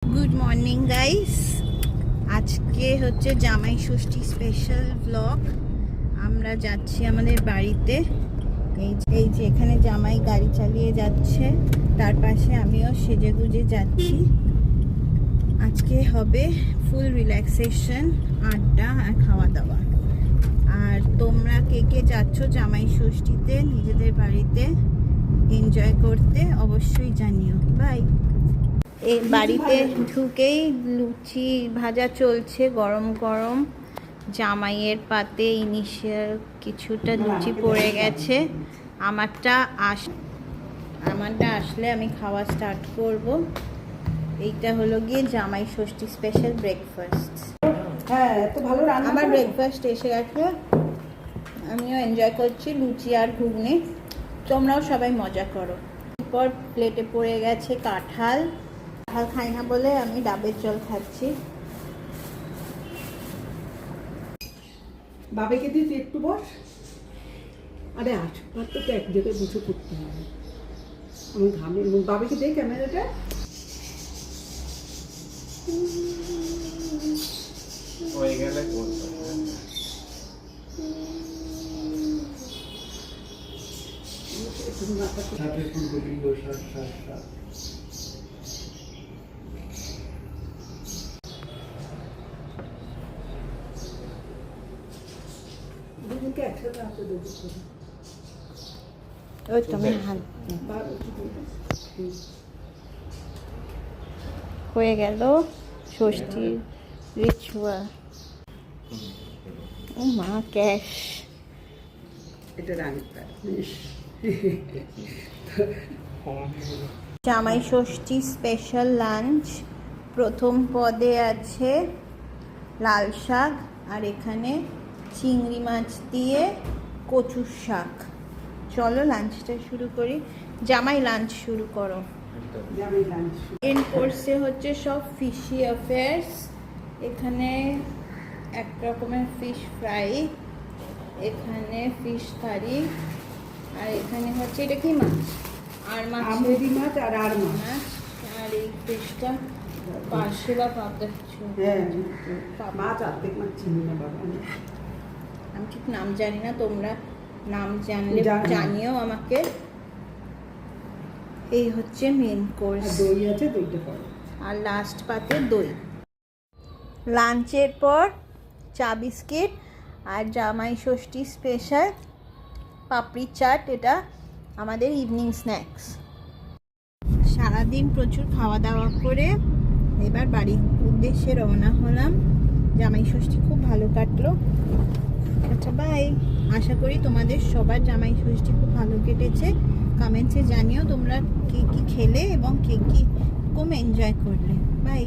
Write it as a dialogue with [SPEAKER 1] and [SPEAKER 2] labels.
[SPEAKER 1] Good morning guys, আজকে হচ্ছে জামাই ষষ্ঠী স্পেশাল ব্লগ। আমরা যাচ্ছি আমাদের বাড়িতে। এই যে এখানে জামাই গাড়ি চালিয়ে যাচ্ছে, তার পাশে আমিও সেজেগুজে যাচ্ছি। আজকে হবে ফুল রিল্যাক্সেশন, আড্ডা আর খাওয়া দাওয়া। আর তোমরা কে কে যাচ্ছ জামাই ষষ্ঠীতে নিজেদের বাড়িতে এনজয় করতে অবশ্যই জানিও। বাই। এই বাড়িতে ঢুকেই লুচি ভাজা চলছে গরম গরম। জামাইয়ের পাতে ইনিশিয়াল কিছুটা লুচি পড়ে গেছে। আমারটা আসলে আমি খাওয়া স্টার্ট করব। এইটা হলো গিয়ে জামাই ষষ্ঠী স্পেশাল ব্রেকফাস্ট।
[SPEAKER 2] হ্যাঁ, এত ভালো রান্না।
[SPEAKER 1] আমার ব্রেকফাস্ট এসে গেছে, আমিও এনজয় করছি লুচি আর ঘুগনি। তোমরাও সবাই মজা করো। এরপর প্লেটে পড়ে গেছে কাঁঠাল খাই না বলে আমি ডাবের জল খাচ্ছি।
[SPEAKER 2] বাবাকে দিয়ে তুই একটু বস। আরে আসবার তো এক জায়গায় বসে করতে হবে। আমি ঘামে বাবাকে দিয়ে ক্যামেরাটা।
[SPEAKER 3] হয়ে গেলে
[SPEAKER 2] দুজনকে একসাথে হাতে দেবো।
[SPEAKER 1] ওই তুমি হাত হয়ে গেল ষষ্ঠীর রিচুয়াল। ও মা, ক্যাশ।
[SPEAKER 2] এটা রান্না
[SPEAKER 1] জামাই ষষ্ঠী স্পেশাল লাঞ্চ। প্রথম পদে আছে লাল শাক, আর এখানে চিংড়ি মাছ দিয়ে কচুর শাক। চলো লাঞ্চটা শুরু করি। জামাই লাঞ্চ শুরু করো। মেন কোর্সে হচ্ছে সব ফিশি অ্যাফেয়ার্স। এখানে এক রকমের ফিশ ফ্রাই, এখানে ফিশ কারি, আর এখানে হচ্ছে এটা কি মাছ? আর
[SPEAKER 2] আমুদি মাছ আর
[SPEAKER 1] মাছ। আর এই ফিশটা পার্শে বা পাবদা কিছু।
[SPEAKER 2] হ্যাঁ, মাছ অর্ধেক মাছ চিনি না বাবা।
[SPEAKER 1] আমি ঠিক নাম জানি না, তোমরা নাম জানলে জানিও আমাকে। এই হচ্ছে মেন কোর্স।
[SPEAKER 2] দই আছে, দইটা পড়ে।
[SPEAKER 1] আর লাস্ট পাতে দই। লাঞ্চের পর চা বিস্কিট আর জামাই ষষ্ঠী স্পেশাল পাপড়ি চাট, এটা আমাদের ইভিনিং স্ন্যাক্স। সারাদিন প্রচুর খাওয়া দাওয়া করে এবার বাড়ির উদ্দেশ্যে রওনা হলাম। জামাই ষষ্ঠী খুব ভালো কাটলো। আচ্ছা, বাই। আশা করি তোমাদের সবার জামাই ষষ্ঠী খুব ভালো কেটেছে। কমেন্টসে জানিও তোমরা কে কী খেলে এবং কে কী কম এনজয় করলে। বাই।